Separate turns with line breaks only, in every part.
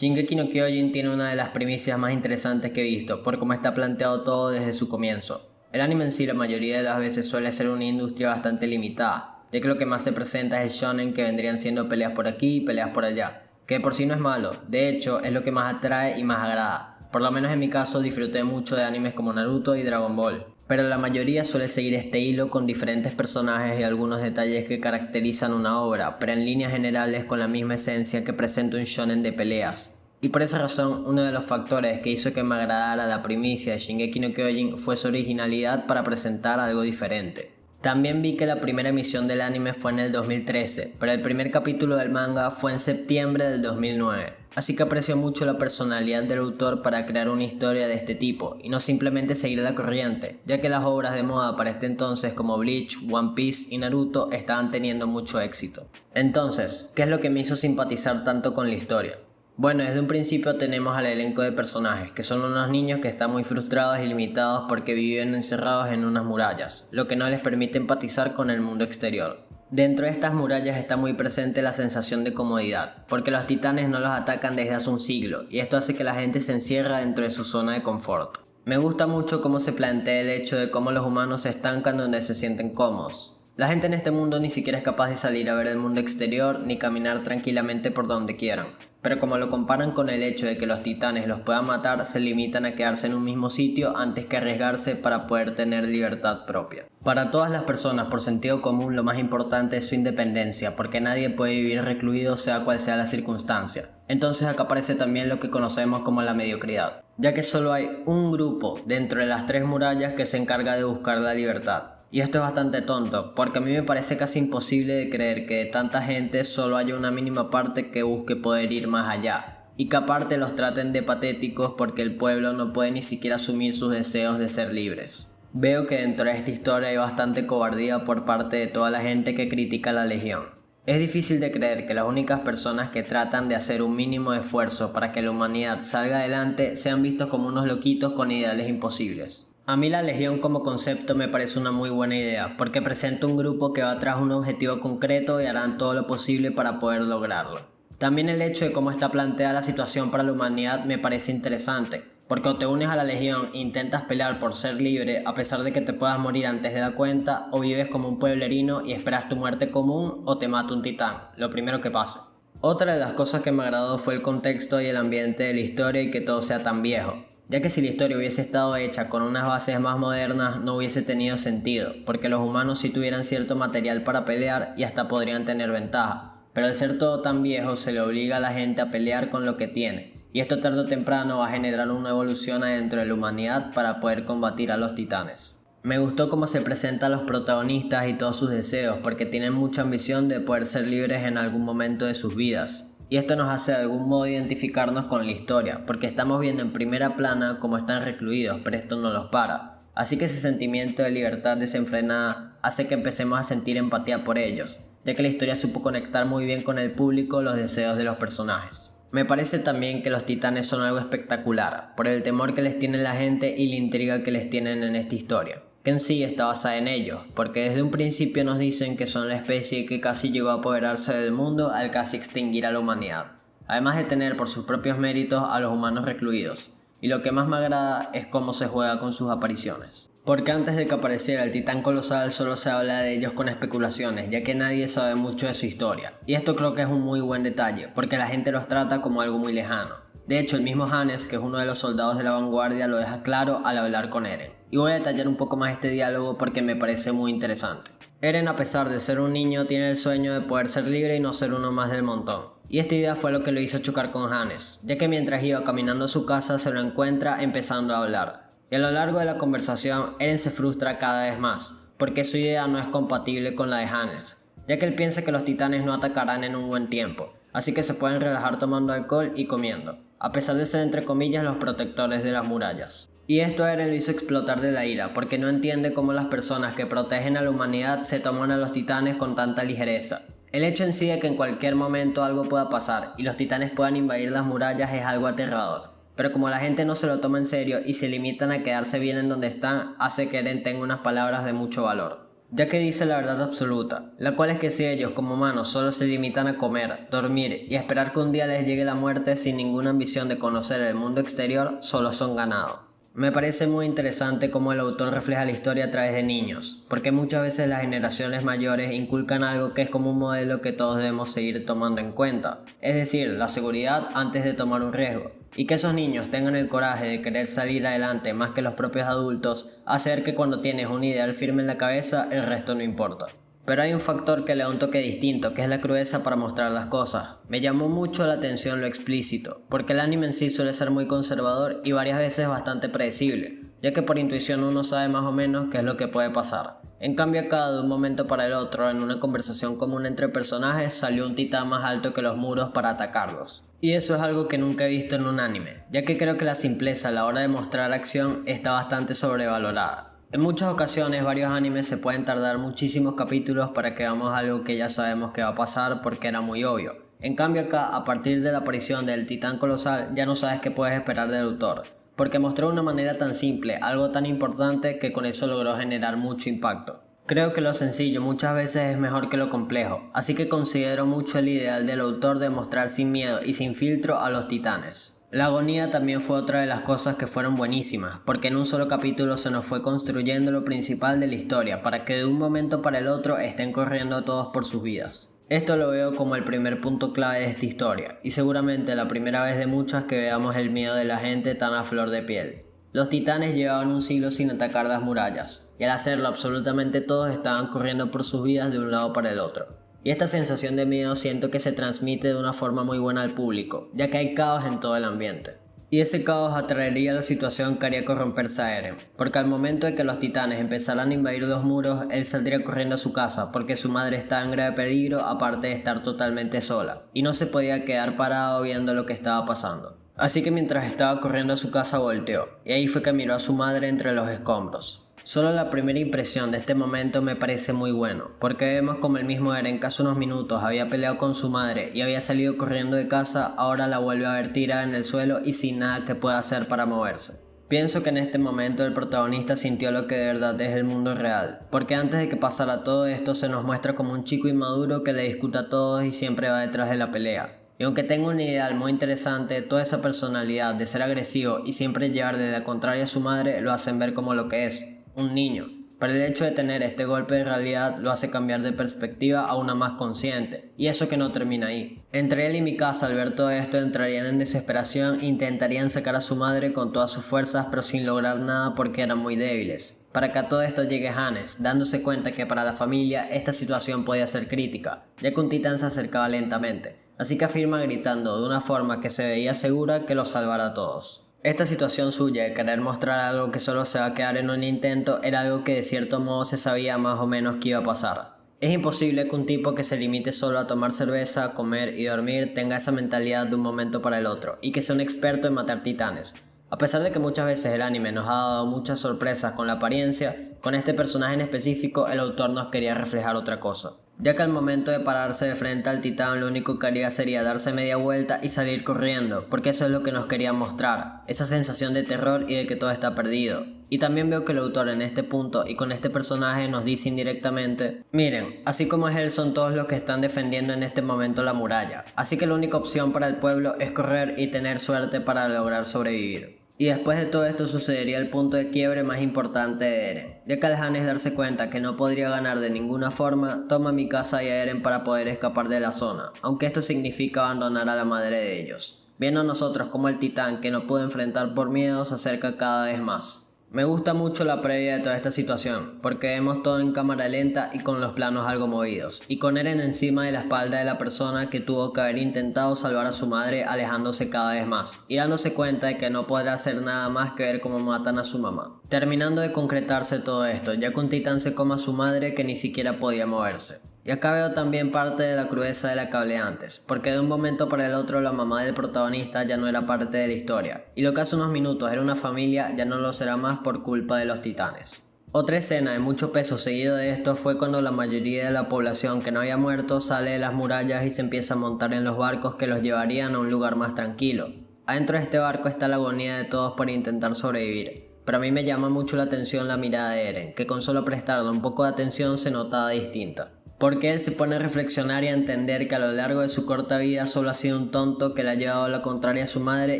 Shingeki no Kyojin tiene una de las primicias más interesantes que he visto, por cómo está planteado todo desde su comienzo. El anime en sí la mayoría de las veces suele ser una industria bastante limitada, ya que lo que más se presenta es el shonen, que vendrían siendo peleas por aquí y peleas por allá, que por sí no es malo, de hecho es lo que más atrae y más agrada. Por lo menos en mi caso disfruté mucho de animes como Naruto y Dragon Ball, pero la mayoría suele seguir este hilo con diferentes personajes y algunos detalles que caracterizan una obra, pero en líneas generales con la misma esencia que presenta un shonen de peleas. Y por esa razón, uno de los factores que hizo que me agradara la primicia de Shingeki no Kyojin fue su originalidad para presentar algo diferente. También vi que la primera emisión del anime fue en el 2013, pero el primer capítulo del manga fue en septiembre del 2009. Así que aprecio mucho la personalidad del autor para crear una historia de este tipo, y no simplemente seguir la corriente, ya que las obras de moda para este entonces como Bleach, One Piece y Naruto estaban teniendo mucho éxito. Entonces, ¿qué es lo que me hizo simpatizar tanto con la historia? Bueno, desde un principio tenemos al elenco de personajes, que son unos niños que están muy frustrados y limitados porque viven encerrados en unas murallas, lo que no les permite empatizar con el mundo exterior. Dentro de estas murallas está muy presente la sensación de comodidad, porque los titanes no los atacan desde hace un siglo, y esto hace que la gente se encierra dentro de su zona de confort. Me gusta mucho cómo se plantea el hecho de cómo los humanos se estancan donde se sienten cómodos. La gente en este mundo ni siquiera es capaz de salir a ver el mundo exterior ni caminar tranquilamente por donde quieran, pero como lo comparan con el hecho de que los titanes los puedan matar, se limitan a quedarse en un mismo sitio antes que arriesgarse para poder tener libertad propia. Para todas las personas, por sentido común, lo más importante es su independencia, porque nadie puede vivir recluido sea cual sea la circunstancia. Entonces acá aparece también lo que conocemos como la mediocridad, ya que solo hay un grupo dentro de las tres murallas que se encarga de buscar la libertad. Y esto es bastante tonto, porque a mí me parece casi imposible de creer que de tanta gente solo haya una mínima parte que busque poder ir más allá, y que aparte los traten de patéticos porque el pueblo no puede ni siquiera asumir sus deseos de ser libres. Veo que dentro de esta historia hay bastante cobardía por parte de toda la gente que critica a la Legión. Es difícil de creer que las únicas personas que tratan de hacer un mínimo de esfuerzo para que la humanidad salga adelante sean vistos como unos loquitos con ideales imposibles. A mí la Legión como concepto me parece una muy buena idea, porque presenta un grupo que va tras un objetivo concreto y harán todo lo posible para poder lograrlo. También el hecho de cómo está planteada la situación para la humanidad me parece interesante, porque o te unes a la Legión e intentas pelear por ser libre a pesar de que te puedas morir antes de la cuenta, o vives como un pueblerino y esperas tu muerte común o te mata un titán, lo primero que pase. Otra de las cosas que me agradó fue el contexto y el ambiente de la historia y que todo sea tan viejo, ya que si la historia hubiese estado hecha con unas bases más modernas no hubiese tenido sentido, porque los humanos sí tuvieran cierto material para pelear y hasta podrían tener ventaja, pero al ser todo tan viejo se le obliga a la gente a pelear con lo que tiene, y esto tarde o temprano va a generar una evolución adentro de la humanidad para poder combatir a los titanes. Me gustó cómo se presentan los protagonistas y todos sus deseos, porque tienen mucha ambición de poder ser libres en algún momento de sus vidas. Y esto nos hace de algún modo identificarnos con la historia, porque estamos viendo en primera plana cómo están recluidos, pero esto no los para. Así que ese sentimiento de libertad desenfrenada hace que empecemos a sentir empatía por ellos, ya que la historia supo conectar muy bien con el público los deseos de los personajes. Me parece también que los titanes son algo espectacular, por el temor que les tiene la gente y la intriga que les tienen en esta historia, que en sí está basada en ellos, porque desde un principio nos dicen que son la especie que casi llegó a apoderarse del mundo al casi extinguir a la humanidad, además de tener por sus propios méritos a los humanos recluidos, y lo que más me agrada es cómo se juega con sus apariciones. Porque antes de que apareciera el titán colosal solo se habla de ellos con especulaciones, ya que nadie sabe mucho de su historia, y esto creo que es un muy buen detalle, porque la gente los trata como algo muy lejano. De hecho, el mismo Hannes, que es uno de los soldados de la vanguardia, lo deja claro al hablar con Eren. Y voy a detallar un poco más este diálogo porque me parece muy interesante. Eren, a pesar de ser un niño, tiene el sueño de poder ser libre y no ser uno más del montón. Y esta idea fue lo que lo hizo chocar con Hannes, ya que mientras iba caminando a su casa se lo encuentra empezando a hablar. Y a lo largo de la conversación, Eren se frustra cada vez más, porque su idea no es compatible con la de Hannes, ya que él piensa que los titanes no atacarán en un buen tiempo, así que se pueden relajar tomando alcohol y comiendo, a pesar de ser entre comillas los protectores de las murallas. Y esto a Eren lo hizo explotar de la ira, porque no entiende cómo las personas que protegen a la humanidad se toman a los titanes con tanta ligereza. El hecho en sí de que en cualquier momento algo pueda pasar y los titanes puedan invadir las murallas es algo aterrador. Pero como la gente no se lo toma en serio y se limitan a quedarse bien en donde están, hace que Eren tenga unas palabras de mucho valor. ya que dice la verdad absoluta, la cual es que si ellos como humanos solo se limitan a comer, dormir y esperar que un día les llegue la muerte sin ninguna ambición de conocer el mundo exterior, solo son ganado. Me parece muy interesante cómo el autor refleja la historia a través de niños, porque muchas veces las generaciones mayores inculcan algo que es como un modelo que todos debemos seguir tomando en cuenta, es decir, la seguridad antes de tomar un riesgo, y que esos niños tengan el coraje de querer salir adelante más que los propios adultos, hacer que cuando tienes un ideal firme en la cabeza el resto no importa. Pero hay un factor que le da un toque distinto, que es la crudeza para mostrar las cosas. Me llamó mucho la atención lo explícito, porque el anime en sí suele ser muy conservador y varias veces bastante predecible, ya que por intuición uno sabe más o menos qué es lo que puede pasar. En cambio acá, de un momento para el otro, en una conversación común entre personajes, salió un titán más alto que los muros para atacarlos. Y eso es algo que nunca he visto en un anime, ya que creo que la simpleza a la hora de mostrar acción está bastante sobrevalorada. En muchas ocasiones varios animes se pueden tardar muchísimos capítulos para que veamos algo que ya sabemos que va a pasar porque era muy obvio. En cambio acá, a partir de la aparición del titán colosal, ya no sabes qué puedes esperar del autor, porque mostró de una manera tan simple algo tan importante que con eso logró generar mucho impacto. Creo que lo sencillo muchas veces es mejor que lo complejo, así que considero mucho el ideal del autor de mostrar sin miedo y sin filtro a los titanes. La agonía también fue otra de las cosas que fueron buenísimas, porque en un solo capítulo se nos fue construyendo lo principal de la historia, para que de un momento para el otro estén corriendo todos por sus vidas. Esto lo veo como el primer punto clave de esta historia, y seguramente la primera vez de muchas que veamos el miedo de la gente tan a flor de piel. Los titanes llevaban un siglo sin atacar las murallas, y al hacerlo absolutamente todos estaban corriendo por sus vidas de un lado para el otro. Y esta sensación de miedo siento que se transmite de una forma muy buena al público, ya que hay caos en todo el ambiente. Y ese caos atraería la situación que haría corromperse a Eren, porque al momento de que los titanes empezaran a invadir los muros, él saldría corriendo a su casa, porque su madre estaba en grave peligro aparte de estar totalmente sola, y no se podía quedar parado viendo lo que estaba pasando. Así que mientras estaba corriendo a su casa volteó, y ahí fue que miró a su madre entre los escombros. Solo la primera impresión de este momento me parece muy bueno, porque vemos como el mismo Eren que hace unos minutos había peleado con su madre y había salido corriendo de casa, ahora la vuelve a ver tirada en el suelo y sin nada que pueda hacer para moverse. Pienso que en este momento el protagonista sintió lo que de verdad es el mundo real, porque antes de que pasara todo esto se nos muestra como un chico inmaduro que le discuta a todos y siempre va detrás de la pelea. Y aunque tenga un ideal muy interesante, toda esa personalidad de ser agresivo y siempre llevar de la contraria a su madre lo hacen ver como lo que es, un niño. Pero el hecho de tener este golpe de realidad lo hace cambiar de perspectiva a una más consciente, y eso que no termina ahí. Entre él y Mikasa al ver todo esto entrarían en desesperación e intentarían sacar a su madre con todas sus fuerzas pero sin lograr nada porque eran muy débiles. Para que a todo esto llegue Hannes, dándose cuenta que para la familia esta situación podía ser crítica, ya que un titán se acercaba lentamente, así que afirma gritando de una forma que se veía segura que los salvará a todos. Esta situación suya de querer mostrar algo que solo se va a quedar en un intento era algo que de cierto modo se sabía más o menos que iba a pasar. Es imposible que un tipo que se limite solo a tomar cerveza, comer y dormir tenga esa mentalidad de un momento para el otro y que sea un experto en matar titanes. A pesar de que muchas veces el anime nos ha dado muchas sorpresas con la apariencia, con este personaje en específico el autor nos quería reflejar otra cosa. Ya que al momento de pararse de frente al titán lo único que haría sería darse media vuelta y salir corriendo, porque eso es lo que nos quería mostrar, esa sensación de terror y de que todo está perdido. Y también veo que el autor en este punto y con este personaje nos dice indirectamente: miren, así como es él son todos los que están defendiendo en este momento la muralla, así que la única opción para el pueblo es correr y tener suerte para lograr sobrevivir. Y después de todo esto sucedería el punto de quiebre más importante de Eren, ya que al Hannes darse cuenta que no podría ganar de ninguna forma, toma a Mikasa y a Eren para poder escapar de la zona, aunque esto significa abandonar a la madre de ellos, viendo a nosotros como el titán que no pudo enfrentar por miedo se acerca cada vez más. Me gusta mucho la previa de toda esta situación, porque vemos todo en cámara lenta y con los planos algo movidos, y con Eren encima de la espalda de la persona que tuvo que haber intentado salvar a su madre alejándose cada vez más, y dándose cuenta de que no podrá hacer nada más que ver cómo matan a su mamá. Terminando de concretarse todo esto, ya que un titán se come a su madre que ni siquiera podía moverse. Y acá veo también parte de la crudeza de la que hablé antes, porque de un momento para el otro la mamá del protagonista ya no era parte de la historia, y lo que hace unos minutos era una familia ya no lo será más por culpa de los titanes. Otra escena de mucho peso seguido de esto fue cuando la mayoría de la población que no había muerto sale de las murallas y se empieza a montar en los barcos que los llevarían a un lugar más tranquilo. Adentro de este barco está la agonía de todos por intentar sobrevivir. pero a mí me llama mucho la atención la mirada de Eren, que con solo prestarle un poco de atención se notaba distinta. Porque él se pone a reflexionar y a entender que a lo largo de su corta vida solo ha sido un tonto que le ha llevado a la contraria a su madre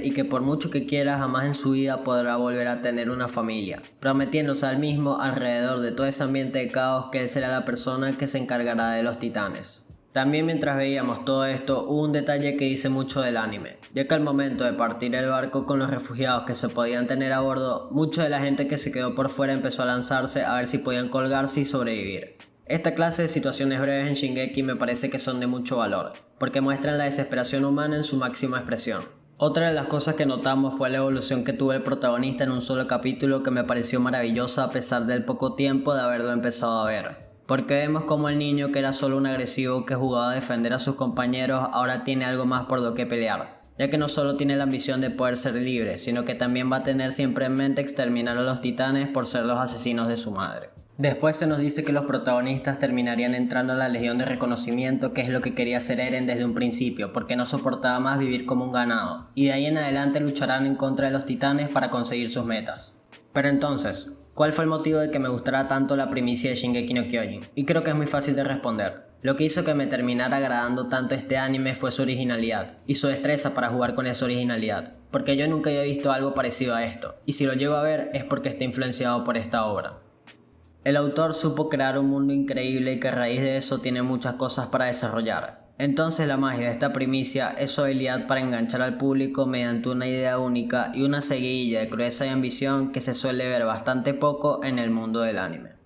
y que por mucho que quiera jamás en su vida podrá volver a tener una familia, prometiéndose al mismo alrededor de todo ese ambiente de caos que él será la persona que se encargará de los titanes. También mientras veíamos todo esto hubo un detalle que dice mucho del anime, ya que al momento de partir el barco con los refugiados que se podían tener a bordo, mucha de la gente que se quedó por fuera empezó a lanzarse a ver si podían colgarse y sobrevivir. Esta clase de situaciones breves en Shingeki me parece que son de mucho valor, porque muestran la desesperación humana en su máxima expresión. Otra de las cosas que notamos fue la evolución que tuvo el protagonista en un solo capítulo que me pareció maravillosa a pesar del poco tiempo de haberlo empezado a ver. Porque vemos como el niño que era solo un agresivo que jugaba a defender a sus compañeros ahora tiene algo más por lo que pelear, ya que no solo tiene la ambición de poder ser libre, sino que también va a tener siempre en mente exterminar a los titanes por ser los asesinos de su madre. Después se nos dice que los protagonistas terminarían entrando a la Legión de Reconocimiento, que es lo que quería hacer Eren desde un principio, porque no soportaba más vivir como un ganado, y de ahí en adelante lucharán en contra de los titanes para conseguir sus metas. Pero entonces, ¿cuál fue el motivo de que me gustara tanto la primicia de Shingeki no Kyojin? Y creo que es muy fácil de responder. Lo que hizo que me terminara agradando tanto este anime fue su originalidad, y su destreza para jugar con esa originalidad, porque yo nunca había visto algo parecido a esto, y si lo llego a ver es porque está influenciado por esta obra. El autor supo crear un mundo increíble y que a raíz de eso tiene muchas cosas para desarrollar. Entonces la magia de esta primicia es su habilidad para enganchar al público mediante una idea única y una seguidilla de crudeza y ambición que se suele ver bastante poco en el mundo del anime.